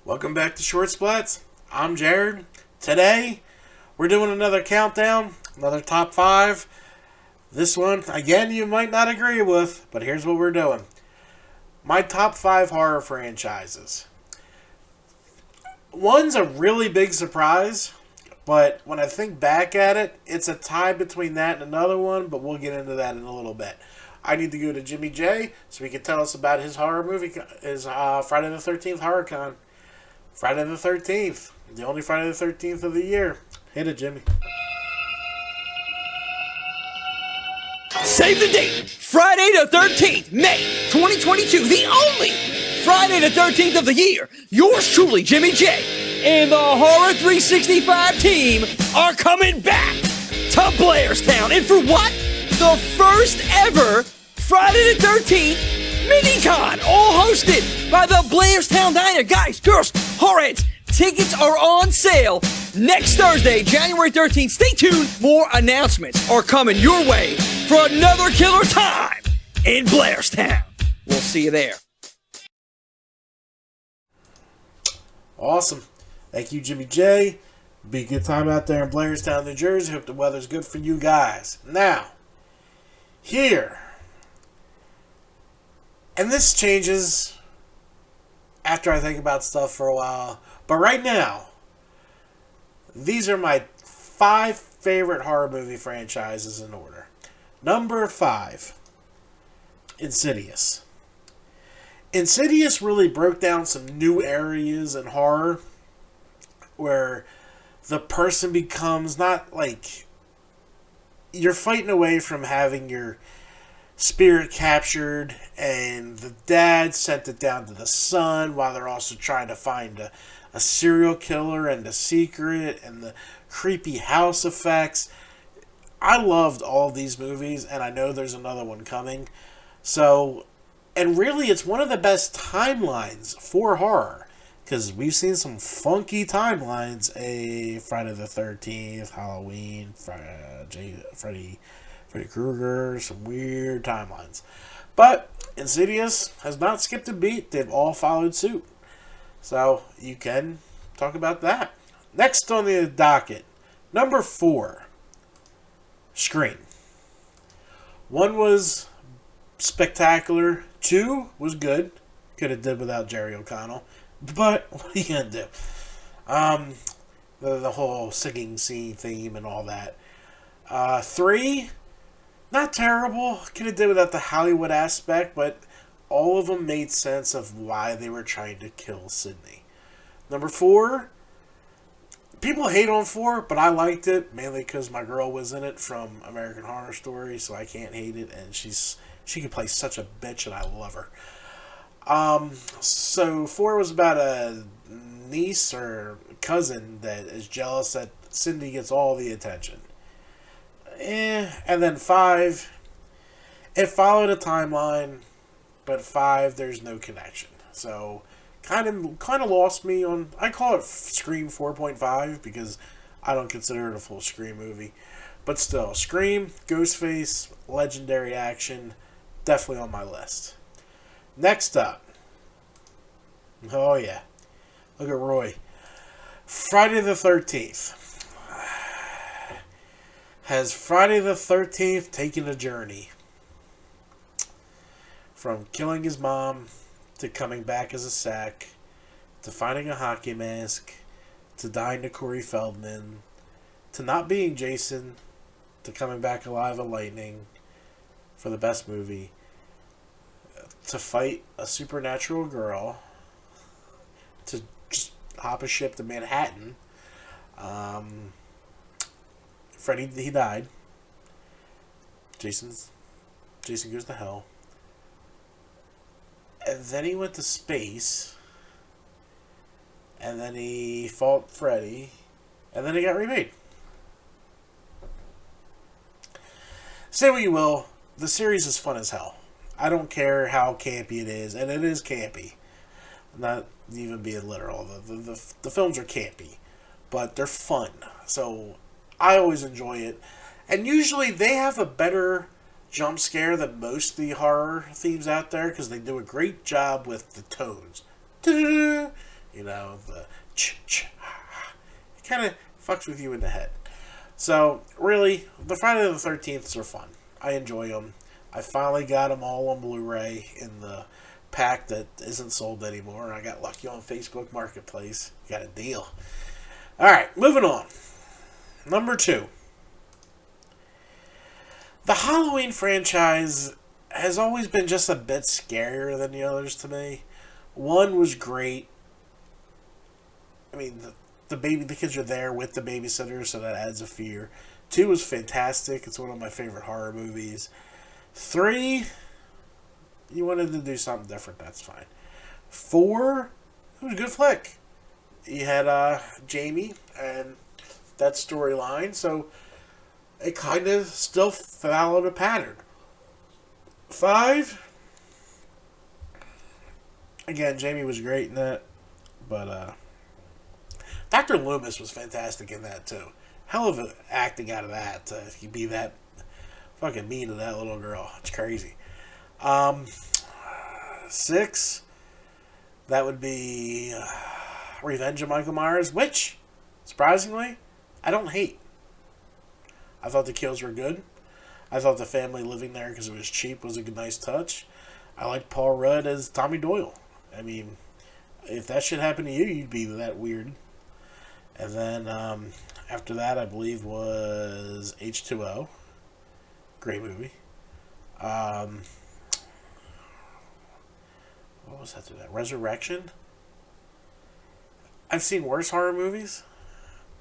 Welcome back to Short Splats. I'm Jared. Today, we're doing another countdown, another top 5. This one, again, you might not agree with, but here's what we're doing. My top 5 horror franchises. One's a really big surprise, but when I think back at it, it's a tie between that and another one, but we'll get into that in a little bit. I need to go to Jimmy J so he can tell us about his horror movie, his Friday the 13th Horror Con. Friday the 13th. The only Friday the 13th of the year. Hit it, Jimmy. Save the date! Friday the 13th, May 2022. The only Friday the 13th of the year. Yours truly, Jimmy J, and the Horror 365 team are coming back to Blairstown. And for what? The first ever Friday the 13th Mini-Con, all hosted by the Blairstown Diner. Guys, girls, horrorheads, tickets are on sale next Thursday, January 13th. Stay tuned. More announcements are coming your way for another killer time in Blairstown. We'll see you there. Awesome. Thank you, Jimmy J. Be a good time out there in Blairstown, New Jersey. Hope the weather's good for you guys. Now, here. And this changes after I think about stuff for a while. But right now, these are my 5 favorite horror movie franchises in order. Number 5, Insidious. Insidious really broke down some new areas in horror where the person becomes not like you're fighting away from having your spirit captured, and the dad sent it down to the son while they're also trying to find a serial killer and the secret and the creepy house effects. I loved all of these movies, and I know there's another one coming. So, and really it's one of the best timelines for horror, because we've seen some funky timelines. Friday the 13th, Halloween, Freddy Krueger, some weird timelines. But Insidious has not skipped a beat. They've all followed suit. So you can talk about that. Next on the docket, number 4, Scream. 1 was spectacular. 2 was good. Could have did without Jerry O'Connell. But what are you going to do? The whole singing scene theme and all that. 3... not terrible. Could have did without the Hollywood aspect, but all of them made sense of why they were trying to kill Sydney. Number 4, people hate on 4, but I liked it mainly because my girl was in it from American Horror Story, so I can't hate it. And she can play such a bitch, and I love her. So 4 was about a niece or cousin that is jealous that Cindy gets all the attention. And then 5, it followed a timeline, but 5, there's no connection. So, kind of lost me on. I call it Scream 4.5 because I don't consider it a full Scream movie, but still, Scream, Ghostface, legendary action, definitely on my list. Next up, oh yeah, look at Roy. Friday the 13th. Has Friday the 13th taken a journey from killing his mom to coming back as a sack to finding a hockey mask to dying to Corey Feldman to not being Jason to coming back alive of lightning for the best movie to fight a supernatural girl to just hop a ship to Manhattan. Freddy, he died. Jason goes to hell. And then he went to space. And then he fought Freddy. And then he got remade. Say what you will, the series is fun as hell. I don't care how campy it is, and it is campy. I'm not even being literal. The films are campy, but they're fun. So I always enjoy it. And usually they have a better jump scare than most of the horror themes out there because they do a great job with the tones. You know, the it kind of fucks with you in the head. So, really, the Friday the 13th are fun. I enjoy them. I finally got them all on Blu-ray in the pack that isn't sold anymore. I got lucky on Facebook Marketplace. Got a deal. Alright, moving on. Number 2. The Halloween franchise has always been just a bit scarier than the others to me. 1 was great. I mean, the kids are there with the babysitter, so that adds a fear. 2 was fantastic. It's one of my favorite horror movies. 3, you wanted to do something different, that's fine. 4, it was a good flick. You had Jamie and that storyline, so it kind of still followed a pattern. 5, again, Jamie was great in that, but Dr. Loomis was fantastic in that too. Hell of an acting out of that. He'd be that fucking mean to that little girl. It's crazy. 6, that would be Revenge of Michael Myers, which, surprisingly, I don't hate. I thought the kills were good. I thought the family living there because it was cheap was a good, nice touch. I liked Paul Rudd as Tommy Doyle. I mean, if that shit happened to you, you'd be that weird. And then after that, I believe was H2O. Great movie. What was after that? Resurrection. I've seen worse horror movies.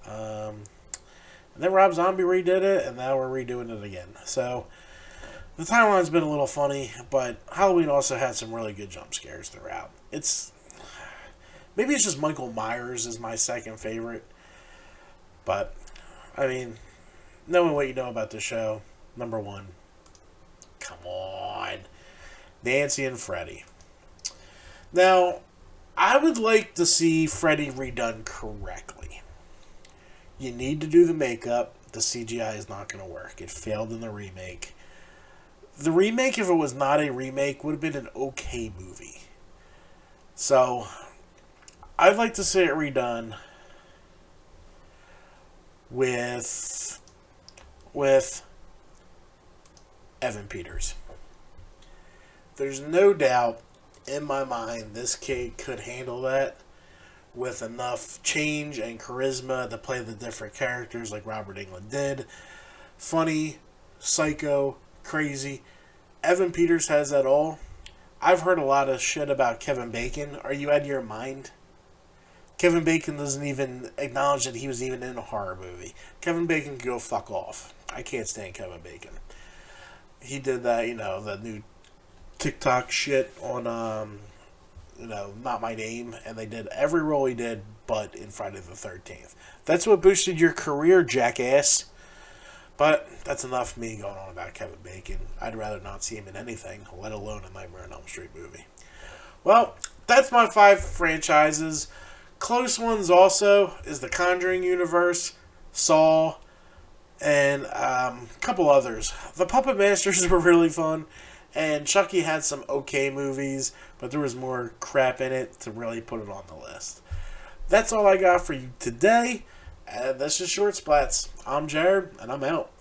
And then Rob Zombie redid it, and now we're redoing it again. So the timeline's been a little funny, but Halloween also had some really good jump scares throughout. Maybe it's just Michael Myers is my second favorite. But, I mean, knowing what you know about the show, number 1. Come on. Nancy and Freddy. Now, I would like to see Freddy redone correctly. You need to do the makeup. The CGI is not going to work. It failed in the remake. The remake, if it was not a remake, would have been an okay movie. So, I'd like to see it redone with Evan Peters. There's no doubt in my mind this kid could handle that with enough change and charisma to play the different characters like Robert Englund did. Funny, psycho, crazy. Evan Peters has that all. I've heard a lot of shit about Kevin Bacon. Are you out of your mind? Kevin Bacon doesn't even acknowledge that he was even in a horror movie. Kevin Bacon can go fuck off. I can't stand Kevin Bacon. He did that, the new TikTok shit on, Not My Name, and they did every role he did but in Friday the 13th. That's what boosted your career, jackass. But that's enough of me going on about Kevin Bacon. I'd rather not see him in anything, let alone a Nightmare on Elm Street movie. Well, that's my 5 franchises. Close ones also is the Conjuring universe, Saw, and a couple others. The Puppet Masters were really fun, and Chucky had some okay movies, but there was more crap in it to really put it on the list. That's all I got for you today, and that's just Short Splats. I'm Jared, and I'm out.